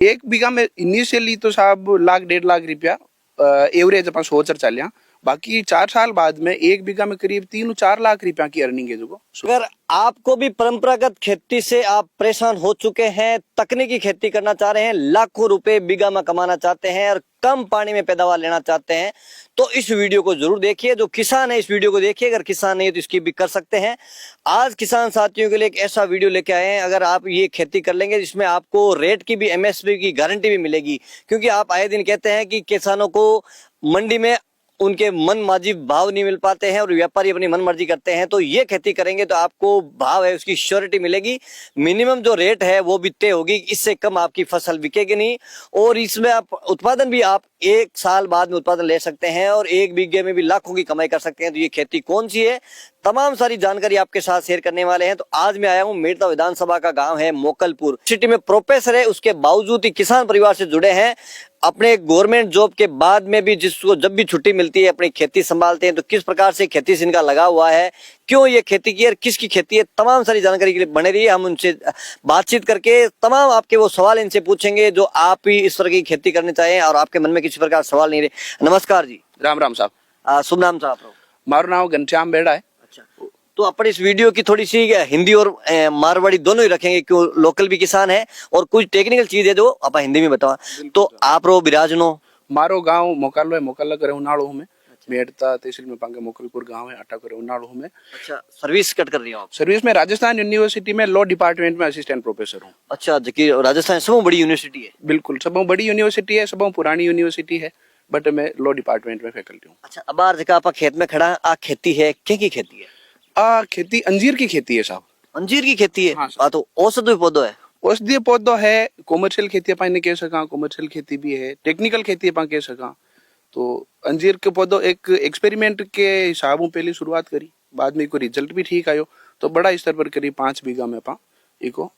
एक बीघा में इनिशियली तो साहब लाख 1.5 लाख रुपया एवरेज अपन सोच चलिया। बाकी 4 साल बाद में एक बीघा में करीब 3-4 लाख रुपया की अर्निंग है। जो अगर आपको भी परंपरागत खेती से आप परेशान हो चुके हैं, तकनीकी खेती करना चाह रहे हैं, लाखों रुपए बीघा में कमाना चाहते हैं और कम पानी में पैदावार लेना चाहते हैं, तो इस वीडियो को जरूर देखिए। जो किसान है इस वीडियो को देखिए, अगर किसान नहीं है तो इसकी भी कर सकते हैं। आज किसान साथियों के लिए एक ऐसा वीडियो लेके आए हैं, अगर आप ये खेती कर लेंगे जिसमें आपको रेट की भी, एमएसपी की गारंटी भी मिलेगी। क्योंकि आप आए दिन कहते हैं कि किसानों को मंडी में उनके मन मर्जी भाव नहीं मिल पाते हैं और व्यापारी अपनी मन मर्जी करते हैं। तो ये खेती करेंगे तो आपको भाव है उसकी श्योरिटी मिलेगी, मिनिमम जो रेट है वो भी तय होगी, इससे कम आपकी फसल बिकेगी नहीं। और इसमें आप उत्पादन भी आप 1 साल बाद में उत्पादन ले सकते हैं और 1 बीघे में भी लाखों की कमाई कर सकते हैं। तो ये खेती कौन सी है, तमाम सारी जानकारी आपके साथ शेयर करने वाले हैं। तो आज मैं आया हूँ, मेड़ता विधानसभा का गांव है मोकलपुर। सिटी में प्रोफेसर है, उसके बावजूद ही किसान परिवार से जुड़े हैं। अपने गवर्नमेंट जॉब के बाद में भी जिसको जब भी छुट्टी मिलती है अपनी खेती संभालते हैं। तो किस प्रकार से खेती से इनका लगा हुआ है, क्यों ये खेती की और किसकी खेती है, तमाम सारी जानकारी के लिए बने रहिए। हम उनसे बातचीत करके तमाम आपके वो सवाल इनसे पूछेंगे जो आप भी इस तरह की खेती करनी चाहें और आपके मन में किसी प्रकार सवाल नहीं रहे। नमस्कार जी। राम राम साहब। शुभ नाम साहब? मारू नाम घनश्याम बेड़ा है। अच्छा, तो अपन इस वीडियो की थोड़ी सी हिंदी और मारवाड़ी दोनों ही रखेंगे, क्यों लोकल भी किसान है और कुछ टेक्निकल चीज है जो आप हिंदी में बताओ। तो आप रो बिराजनो? मारो गांव मोकालो है, मोकाला करे उनाड़ो में। मेड़ता तहसील में पांगे मोकलपुर गांव है, आटा करे उनाड़ो में। अच्छा, सर्विस कट कर रही हो आप? सर्विस में राजस्थान यूनिवर्सिटी में लॉ डिपार्टमेंट में असिस्टेंट प्रोफेसर हूँ। अच्छा, जो राजस्थान सबसे बड़ी यूनिवर्सिटी है? बिल्कुल, सबसे बड़ी यूनिवर्सिटी है, सबसे पुरानी यूनिवर्सिटी है, बट मैं लॉ डिपार्टमेंट में फैकल्टी हूँ। अच्छा, अब बार जगह आप खेत में खड़ा, आ खेती है, क्या की खेती है? खेती अंजीर की खेती है साहब। अंजीर की खेती है? हाँ, तो औषधीय पौधो है? औषधीय पौधो है, कॉमर्शियल खेती अपन ने कह सका, कॉमर्शियल खेती भी है, टेक्निकल खेती अपन कह सका। तो अंजीर के पौधों एक एक्सपेरिमेंट के हिसाब पहले शुरुआत करी, बाद में कोई रिजल्ट भी ठीक आयो, तो बड़ा स्तर पर करीब 5 बीघा में अपन इको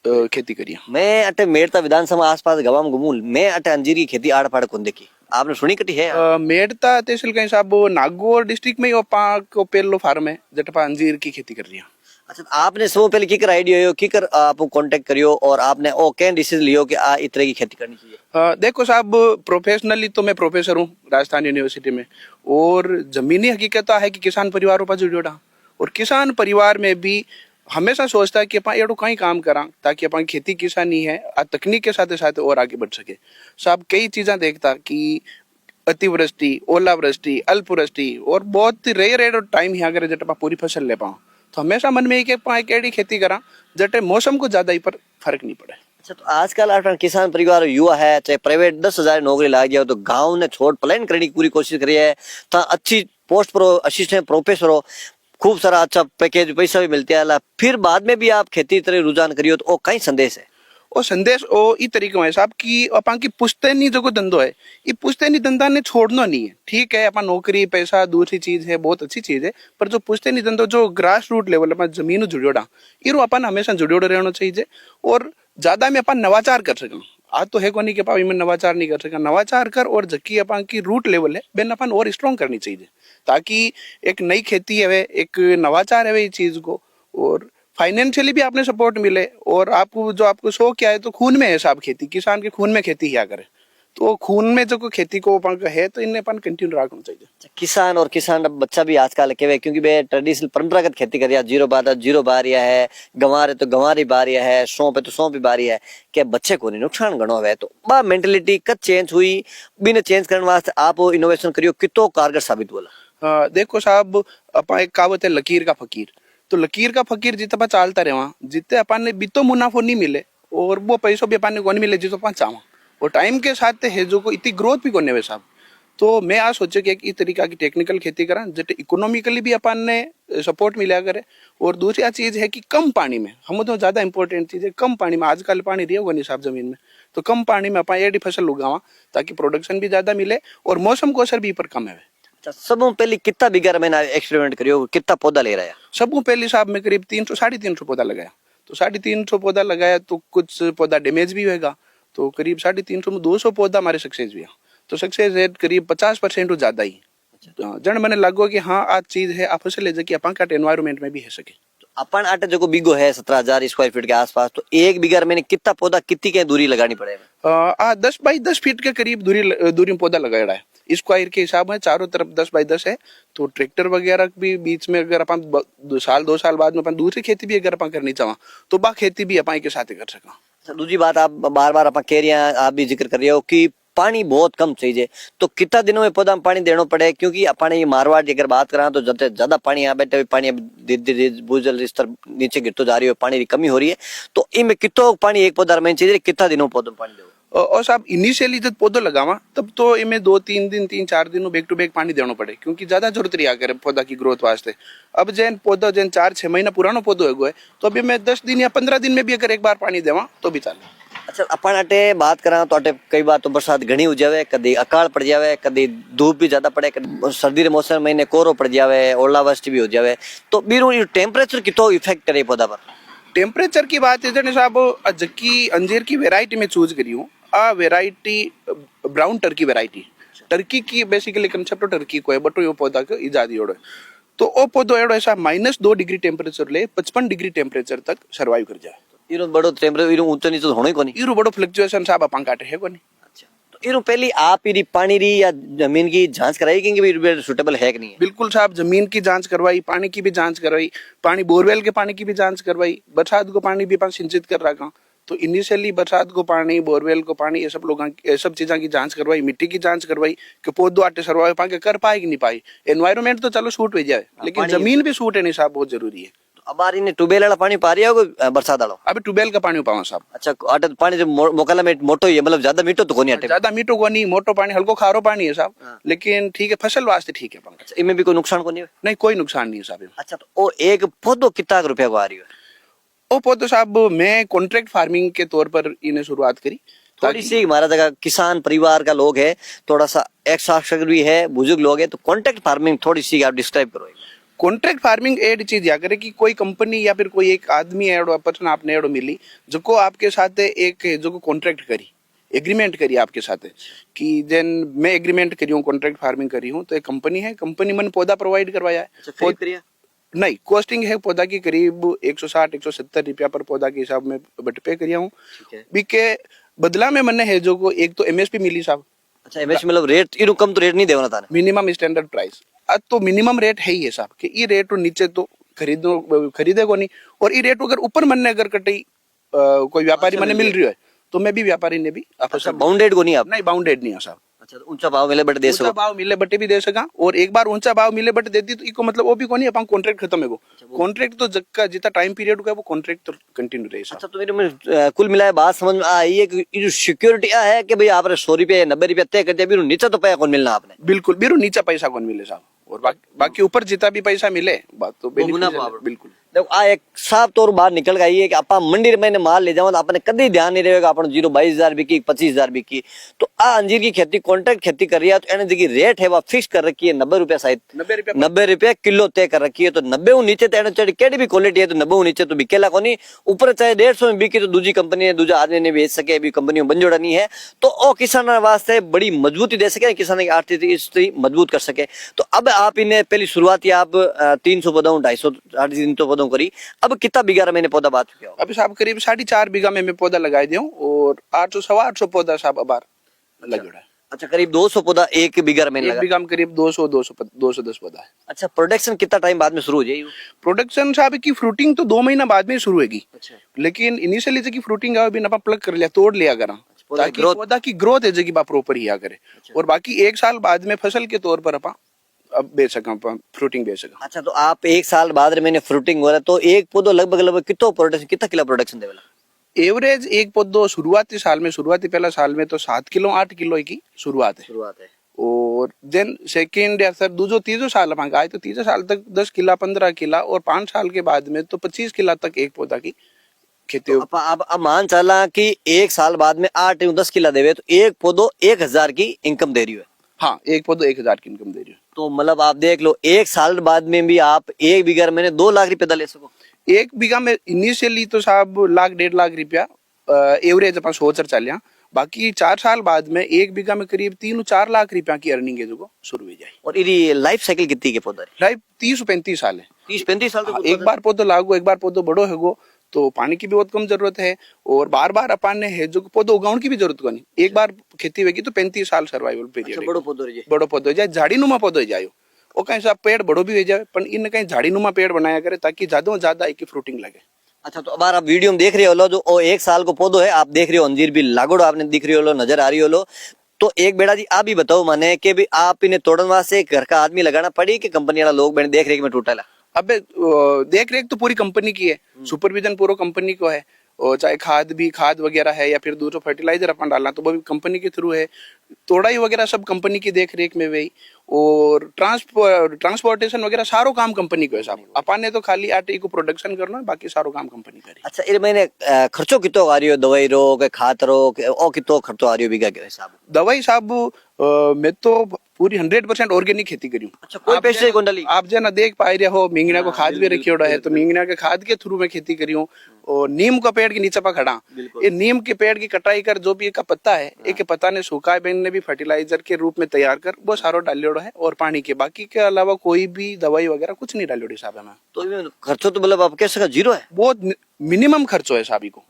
खेती करी। मैं अटे मेड़ता विधानसभा आसपास गवाम घूमूं, मैं अटे अंजीर की खेती आड़ पाड़ कौन देखी, आपने सुनी कटी है? मेड़ता तहसील का हिसाब नागौर डिस्ट्रिक्ट में को पहलो फार्म है जटपा अंजीर की खेती कर रही है। अच्छा, आपने सब पहले की कर आइडिया हो, की कर आप कांटेक्ट करियो और आपने ओ कैन डिसीजन लियो कि आ इस तरह की खेती करनी चाहिए? देखो साहब, प्रोफेशनली तो मैं प्रोफेसर हूँ राजस्थान यूनिवर्सिटी में, और जमीनी हकीकत है कि किसान परिवारों पर जुड़ा, और किसान परिवार में भी हमेशा सोचता है कि अपन एडो कहीं काम करा ताकि अपन खेती किसानी है तकनीक के साथ साथ और आगे बढ़ सके। साहब कई चीजें देखता कि अतिवृष्टि, ओलावृष्टि, अल्पवृष्टि और बहुत रेयर टाइम ही अगर जट पूरी फसल ले पाऊँ, तो हमेशा मन में एक एडी खेती करा जटे मौसम को ज्यादा ही पर फर्क नहीं पड़े। अच्छा, तो आजकल आप किसान परिवार युवा है, चाहे प्राइवेट 10,000 नौकरी लाग गया हो, तो गांव ने छोड़ प्लान करने की पूरी कोशिश करी है, तो अच्छी पोस्ट पर असिस्टेंट प्रोफेसर हो, खूब सारा अच्छा पैकेज पैसा भी मिलता है, फिर बाद में भी आप खेती तरह रुझान करियो, तो वो कई संदेश है? वो संदेश ई तरीके में साहब कि अपन की पुश्तैनी जो धंधो है, ये पुश्तैनी धंधा ने छोड़ना नहीं है। ठीक है, अपन नौकरी पैसा दूसरी चीज है, बहुत अच्छी चीज है, पर जो पुश्तैनी धंधो जो ग्रास रूट लेवल अपन जमीन जुड़ोड़ा, ये अपन हमेशा जुड़ोड़ रहना चाहिए। और ज्यादा में अपन नवाचार कर सका, आज तो है को नहीं के पास में नवाचार नहीं कर सका, नवाचार कर और जकी अपन की रूट लेवल है बेन अपन और स्ट्रॉन्ग करनी चाहिए, ताकि एक नई खेती है, एक नवाचार है इस चीज को, और फाइनेंशियली भी आपने सपोर्ट मिले, और आपको जो आपको शौक क्या है तो खून में है साहब, खेती किसान के खून में खेती क्या करे, तो खून में जो खेती को है तो इन्हें अपन कंटिन्यू रखना चाहिए। किसान और किसान बच्चा भी आजकल के, क्योंकि वे ट्रेडिशनल परंपरागत खेती कर, जीरो बात जीरो बारिया है, गंवार है तो गंवारी बारिया है, सौंप है तो सौंप भी बारिया है, क्या बच्चे को नहीं नुकसान गणो है? तो बा मेंटेलिटी कब चेंज हुई, बिना चेंज करने वास्ते आप इनोवेशन करियो, कितो कारगर साबित बोला? देखो साहब, अपन एक कहावत है लकीर का फकीर, तो लकीर का फकीर जितना चालता रहे जितने अपन ने भी तो मुनाफो नहीं मिले और वो पैसों भी अपन ने कौन मिले जितो अपन चावा, और टाइम के साथ है जो को इतनी ग्रोथ भी कोने साहब। तो मैं आज सोचे कि इस तरीका की टेक्निकल खेती करा जट इकोनॉमिकली भी अपन ने सपोर्ट मिला करे, और दूसरी चीज है कि कम पानी में, हम तो ज्यादा इंपॉर्टेंट चीज है कम पानी में, आजकल पानी रही होगा नहीं साहब जमीन में, तो कम पानी में अपन एडी फसल उगावा ताकि प्रोडक्शन भी ज्यादा मिले और मौसम को असर भी पर कम है। सब पहले कितना बीघा में एक्सपेरिमेंट करियो, कितना पौधा ले रहा है? सब पहले साहब में करीब 300-350 पौधा लगाया, तो 350 पौधा लगाया, तो कुछ पौधा डैमेज भी होगा, तो करीब 350 में 200 पौधा हमारे सक्सेस भी है, तो सक्सेस रेट करीब 50% ज्यादा ही। जन मैंने लगो कि हाँ आज चीज है आप फसल ले जाके अपन का एनवायरमेंट में भी है सके। तो अपन आटे जो बीघो है 17,000 स्क्वायर फीट के आसपास, तो एक बीघा में कितना पौधा कितनी के दूरी लगानी पड़ेगा? 10 बाई 10 फीट के करीब दूरी में पौधा लगाया है। स्क्वायर के हिसाब में चारों तरफ 10 बाई 10 है, तो ट्रैक्टर वगैरह भी बीच में अगर अपन 2 साल बाद में अपन दूसरी खेती भी अगर अपन करनी चाहें तो बा खेती भी अपन के साथ ही कर सका। दूसरी बात, आप बार बार आप कह रहे हैं, आप भी जिक्र कर रहे हो कि पानी बहुत कम चाहिए, तो कितना दिनों में पौधा में पानी देना पड़े? क्योंकि अपने ये मारवाड़ की अगर बात करें तो ज्यादा पानी यहाँ बैठे हुए पानी धीरे धीरे भूजल स्तर नीचे गिरता जा रही है, पानी की कमी हो रही है, तो इनमें कितना पानी एक पौधा में चाहिए, कितना दिनों पौधों में पानी दो? और साहब इनिशियली जब पौधा लगावा तब तो इनमें 2-3 दिन 3-4 दिनों बैक टू बैक पानी देना पड़े, क्योंकि ज्यादा जरूरत रहा करे पौधा की ग्रोथ वास्ते। अब जैन पौधा जैन 4-6 महीना पुराना पौधो है तो अभी मैं 10 दिन या 15 दिन में भी अगर एक बार पानी देवा तो भी चले। अच्छा, अपन अटे बात करा तो अटे कई बार तो बरसात घनी हो जावे, कभी अकाल पड़ जावे, कभी धूप भी ज्यादा पड़े, कभी सर्दी के मौसम में कोहरो पड़ जावे, ओलावृष्टि भी हो जावे, तो बीरू टेम्परेचर कितो इफेक्ट करे पौधा पर? टेम्परेचर की बात है साहब, जबकि अंजीर की वेराइटी में चूज करी हूँ, a variety brown turkey variety, turkey की बेसिकली कंसेप्ट टर्की को है, बट वो पौधा को इजाद एड़ो है, तो वो पौधो एड़ो ऐसा -2 डिग्री टेम्परेचर ले 55 डिग्री टेम्परेचर तक सर्वाइव कर जाए। इरो बड़ो टेम्परेचर इरो ऊंचा नीचे होना ही कोनी, इरो बड़ो फ्लक्चुएशन साहब अपन काटे है कोनी। अच्छा, तो इरो पहली आप इरी पानी री या जमीन की जांच कराई कि भी सुटेबल है कि नहीं है? बिल्कुल साहब, जमीन की जांच करवाई, पानी की भी जांच करवाई, पानी बोरवेल के पानी की भी जांच करवाई, बरसात को पानी भी अपन सिंचित कर रखा, तो इनिशियली बरसात को पानी, बोरवेल को पानी, ये सब चीज़ों की जांच करवाई, मिट्टी की जांच करवाई कि पौधो आटे सर्वाइव पाके कर पाए कि नहीं पाई। एनवायरमेंट तो चलो सूट हो जाए, लेकिन जमीन भी सूट है नहीं साहब, बहुत जरूरी है। तो अब बारी ने ट्यूबवेल वाला पानी पा रही है बरसात वाला? अभी ट्यूबवेल का पानी पावा साहब। अच्छा, आटे तो पानी जो मोकाला में मोटो ही है, मतलब ज्यादा मीठो तो कोनी आटे? ज्यादा मीठो को नहीं, मोटो पानी, हल्को खारो पानी है साहब, लेकिन ठीक है, फसल वास्ते ठीक है। अच्छा, इनमें भी कोई नुकसान को नहीं है? नहीं, कोई नुकसान नहीं है साहब। अच्छा, तो वो एक पौधो कितना रुपया को आ रही है? वो पौधो साहब मैं कॉन्ट्रैक्ट फार्मिंग के तौर पर इन्हें शुरुआत करी। थोड़ी सी हमारा जगह किसान परिवार का लोग है, थोड़ा सा एक्स भी है, बुजुर्ग लोग है, तो कॉन्ट्रैक्ट फार्मिंग थोड़ी सी आप डिस्क्राइब करो। कॉन्ट्रैक्ट फार्मिंग एड चीज या करे कि कोई कंपनी या फिर कोई एक आदमी एडो पर्सन आपने एडो मिली जो को आपके साथ एक जो को कॉन्ट्रैक्ट करी, एग्रीमेंट करी आपके साथ कि जन मैं एग्रीमेंट करी हूँ, कॉन्ट्रैक्ट फार्मिंग करी हूँ, तो एक कंपनी है, कंपनी मैंने पौधा प्रोवाइड करवाया है। नहीं, कॉस्टिंग है पौधा की करीब 160-170 रुपया पर पौधा के हिसाब में बट पे करिया हूँ। बीके बदला में मैंने है जो को एक तो एमएसपी मिली साहब। अच्छा, एमएसपी मतलब रेट इनु कम तो रेट नहीं देना था? मिनिमम स्टैंडर्ड प्राइस, अब तो मिनिमम रेट है ही है साहब कि ये रेट तो नीचे तो खरीदे को नहीं, और ये रेट अगर ऊपर मनने अगर कटी कोई व्यापारी मैंने मिल रही है तो मैं भी व्यापारी ने भी। अच्छा, बाउंडेड को नहीं आप? नहीं, बाउंडेड नहीं है साहब। अच्छा, तो ऊंचा भाव मिले बट दे सको? ऊंचा भाव मिले बटे भी दे सका, और एक बार ऊंचा भाव मिले बट देती तो इको मतलब वो भी कोनी अपन कॉन्ट्रैक्ट खत्म है, वो कॉन्ट्रैक्ट तो जगका जितना टाइम पीरियड का है वो कॉन्ट्रैक्ट तो कंटिन्यू रहे। अच्छा, तो मेरे में कुल मिलाए बात समझ में आई है कि जो सिक्योरिटी है कि भाई आपने 100 रुपया 90 रुपया तय कर दिया, बीरू नीचे तो पैसा कौन मिलना आपने? बिल्कुल, बीरू नीचा पैसा कौन मिले साहब, और बाकी ऊपर जितना भी पैसा मिले बात तो बिल्कुल। देखो, आ एक साफ तौर बाहर निकल गई है कि आप मंडी में माल ले जाओ तो आपने कभी ध्यान नहीं रहेगा, अपन 22,000 बिकी 25,000 बिकी, तो आ अंजीर की खेती कॉन्ट्रैक्ट खेती कर रही है, तो एने जी रेट है वह फिक्स कर रखी है 90 रुपया, शायद 90 रुपया किलो तय कर रखी है, तो 90 नीचे तो एने केड़ी भी क्वालिटी है तो 90 नीचे तो बिकेला को नहीं, ऊपर चाहे 150 में बिकी तो दूसरी कंपनी है, दूसरा आदमी ने बेच सके, अभी कंपनी में बंजोड़ा नहीं है, तो ओ किसान वास्ते बड़ी मजबूती दे सके, किसान की आर्थिक स्थिति मजबूत कर सके। तो अब आप इन्हें पहली शुरुआत आप 300 पौधों 250 पौधों करी, अब कितना बीघा मैंने पौधा बात चुके हो? अभी साहब करीब 4.5 बीघा में मैं पौधा लगाई दूं, और 800-850 पौधा साहब अबार लगा है। अच्छा, करीब 200 पौधा एक बीघा में लगा? एक बीघा में करीब 200-210 पौधा है। अच्छा, प्रोडक्शन कितना टाइम बाद में शुरू हो जाएगी? प्रोडक्शन साहब की फ्रूटिंग तो 2 महीना बाद में शुरू होगी। अच्छा, लेकिन लेकिन इनिशियली जो की फ्रूटिंग है अभी प्लग कर लिया, तोड़ लिया करा, ताकि पौधा की ग्रोथ है जो प्रॉपर ही आ करे, और बाकी 1 साल बाद में फसल के तौर पर अपन अब बेच सका, फ्रूटिंग बेच सका। अच्छा, तो आप 1 साल बाद मैंने फ्रूटिंग हो रहा है, तो एक पौधो लगभग कितना किलो प्रोडक्शन देवेला? एवरेज एक पौधो शुरुआती पहला साल में तो 7 किलो 8 किलो की शुरुआत है, और देन सेकेंड या सर दूसरो तीसरो साल अपन आए तो तीसरे साल तक 10 किला 15 किला, और 5 साल के बाद में तो 25 किला तक एक पौधा की खेती हो। तो अब मान चला कि 1 साल बाद में 8-10 किला देवे, तो एक पौधो 1,000 की इनकम दे रही है। हाँ, एक पौधो 1,000 की इनकम दे रही है। तो मतलब आप देख लो, 1 साल बाद में भी आप 1 बीघा में 2 लाख रुपए ले सको। 1 बीघा में इनिशियली तो साहब 1-1.5 लाख रुपया एवरेज अपन सोच चलिया, बाकी 4 साल बाद में 1 बीघा में करीब 3-4 लाख रुपया की अर्निंग है जो शुरू हो जाए। और इरी लाइफ साइकिल कितनी के पौधा लाइफ 30-35 साल है। 30-35 साल हाँ, एक बार पौधो लागू, एक बार पौधो बड़ो है तो पानी की भी बहुत कम जरूरत है और बार बार अपन ने है जो पौधो उगाने की भी जरूरत को नहीं। एक बार खेती होगी तो 35 साल सर्वाइवल पीरियड। बड़ो पौधो रही बड़ो पौधो हो जाए, झाड़ी नुमा पौधो हो जाए, वो कहीं से पेड़ बड़ो भी हो जाए, पर इन कहीं झाड़ी नुमा पेड़ बनाया करे ताकि ज्यादा ज्यादा एक फ्रूटिंग लगे। अच्छा, तो अब आप वीडियो में देख रहे हो जो ओ 1 साल को पौधो है, आप देख रहे हो अंजीर भी लागोड़ो आपने दिख रही हो नजर आ रही हो। तो एक बेड़ा जी आप भी बताओ माने कि भी आप इन्हें तोड़न वास्ते घर का आदमी लगाना पड़ी कि कंपनी वाला लोग बने देख रेख में टूटा ला? अबे देख रेख तो पूरी कंपनी की है, सुपरविजन पूरा कंपनी को है, और चाहे खाद वगैरह है या फिर दूसरा फर्टिलाइजर अपन डालना तो वो भी कंपनी के थ्रू है, तोड़ाई वगैरह सब कंपनी की देख रेख में वही, और ट्रांसपोर्टेशन वगैरह सारो काम कंपनी को है साहब। अपन ने तो खाली आटे को प्रोडक्शन करना है, बाकी सारो काम कंपनी करे। अच्छा, इस महीने खर्चो कितो आ रही हो दवाई रो के खाद रो के ओ कितो खर्चो आ रही हो बीघा के हिसाब? दवाई साहब मैं तो पूरी 100% ऑर्गेनिक खेती करी हूँ। अच्छा, कोई पैसे को डाली? आप जना देख पा रहे हो मींगना को खाद भी रखी है तो मींगना के खाद के थ्रू में खेती करी हूँ। और नीम का पेड़ के नीचे पर खड़ा, ये नीम के पेड़ की कटाई कर जो भी एक पत्ता है, एक पत्ता ने सूखा बेन ने भी फर्टिलाइजर के रूप में तैयार कर वो सारो डालियोड़ा है, और पानी के बाकी के अलावा कोई भी दवाई वगैरह कुछ नहीं डालियोड़ी साहब है। तो खर्चो तो मतलब आप कैसे का जीरो है? बहुत मिनिमम खर्चो है साहब को।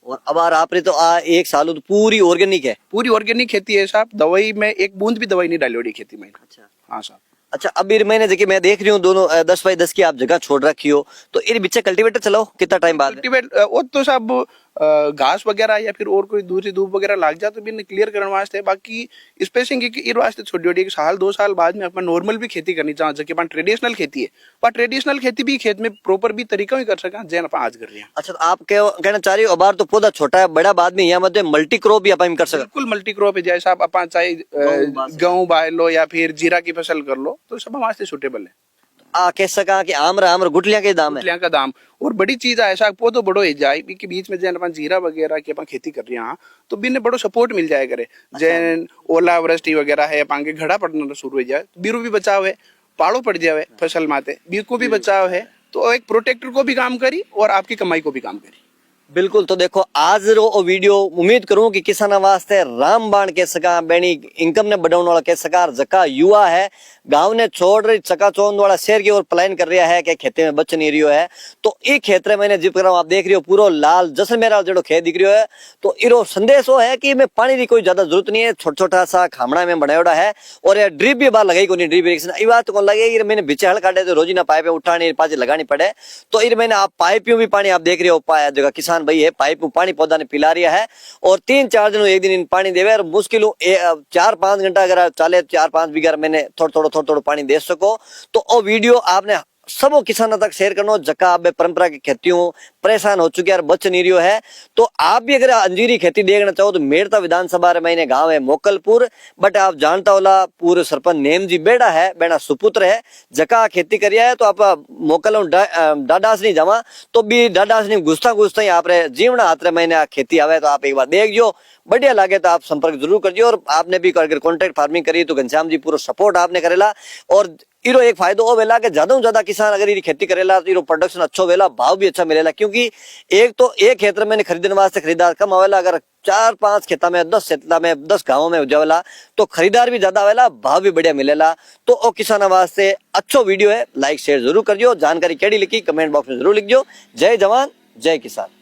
और अब आपने तो 1 साल तो पूरी ऑर्गेनिक है? पूरी ऑर्गेनिक खेती है साहब, दवाई में एक बूंद भी दवाई नहीं डालियोड़ी खेती में। अच्छा हाँ साहब। अच्छा, अब इस महीने देखिए मैं देख रही हूँ दोनों 10 बाई 10 की आप जगह छोड़ रखी हो, तो इन बीच कल्टीवेटर चलाओ कितना टाइम बाद? कल्टीवेटर वो तो साहब घास वगैरह या फिर और कोई दूसरी धूप वगैरह लाग जाए तो भी क्लियर करने वास्ते, बाकी स्पेसिंग की वास्ते छोटी छोटी 1-2 साल बाद में अपन नॉर्मल भी खेती करनी चाहिए जबकि अपन ट्रेडिशनल खेती है, पर ट्रेडिशनल खेती भी खेत में प्रॉपर भी तरीका ही कर सका जैन अपन आज कर रहे हैं। अच्छा, तो आप कहना चाह रही हो अबार तो पौधा छोटा है बड़ा बाद में यहाँ मध्य मल्टी क्रॉप भी अपन कर सकते? बिल्कुल मल्टी क्रॉप है, जैसा आप अपन चाहे गेहूं बाय लो या फिर जीरा की फसल कर लो तो सब वास्ते सुटेबल है। कह सका कि आमर गुटलियां के दाम है? गुटलियां का दाम और बड़ी चीज है ऐसा पौधो बड़ो हो जाए के बीच में जैन अपन जीरा वगैरह की अपन खेती कर रहे हैं तो बिन बड़ो सपोर्ट मिल जाए करे। जैन ओला वृष्टि वगैरह है अपन के घड़ा पड़ना शुरू हो जाए, बीरू भी बचाव है, पाड़ो पड़ जाए फसल माते बीर को भी बचाव है, तो एक प्रोटेक्टर को भी काम करी और आपकी कमाई को भी काम करी। बिल्कुल, तो देखो आज रो वीडियो उम्मीद करूं कि किसान वास्ते रामबाण कह सका बेनी इनकम ने बढ़ाने वाला कह सका, जका युवा है गांव ने छोड़ रही चकाचौंध वाला शहर की ओर प्लान कर रहा है कि खेते में बच नहीं रही है, तो ये खेत मैंने जिप कर रहा हूं, आप देख रहे हो पूरा लाल जैसलमेर जो खेत दिख रही है, तो इरो संदेश वो है कि मैं पानी की कोई ज्यादा जरूरत नहीं है, छोटा छोटा सा खामड़ा में बनाया है और ड्रिप भी बार लगाई को नहीं, ड्रिप इरिगेशन ये बात कौन लगे मैंने बिचे हल काटे तो रोजी ना पाइप उठाने पाचे लगानी पड़े, तो इर मैंने आप पाइप भी पानी आप देख रहे हो पाया जगह किसान भाई है पाइप में पानी पौधा ने पिला रहा है और 3-4 दिन एक दिन इन पानी देवे और मुश्किल 4-5 घंटा अगर चाले 4-5 बीघा मैंने थोड़ा पानी दे सको, तो वो वीडियो आपने सबो किसानों तक शेयर करनो जका अब परंपरा की खेतियों परेशान हो चुके हैं बच नहीं रही है, तो आप भी अगर अंजीरी खेती देखना चाहो तो मेड़ता विधानसभा रे मैंने गांव है मोकलपुर, बट आप जानता होला पूरे सरपंच नेम जी बेड़ा है बेड़ा सुपुत्र है जका खेती करिया है, तो आप मोकल डाडास नहीं जावा तो भी डाडास नहीं घुसता ही आप रे जीवना हाथ रे मैंने खेती आवे तो आप एक बार देख जो बढ़िया लगे तो आप संपर्क जरूर करिए। और आपने भी अगर कॉन्ट्रैक्ट फार्मिंग करी तो घनश्याम जी पूरा सपोर्ट आपने करेला, और इरो एक फायदो ओ वेला के ज्यादा ज्यादा किसान अगर ये खेती करेला तो इरो प्रोडक्शन अच्छो वेला भाव भी अच्छा मिलेला, क्योंकि एक तो एक क्षेत्र में खरीदने वास्ते खरीदार कम आवेला, अगर 4-5 खेता में 10 खेता में 10 गाँव में जावेला तो खरीदार भी ज्यादा आवेला भाव भी बढ़िया मिलेला। तो ओ किसान वास्ते अच्छो वीडियो है, लाइक शेयर जरूर करियो, जानकारी केड़ी लिखी कमेंट बॉक्स में जरूर लिखियो। जय जवान जय किसान।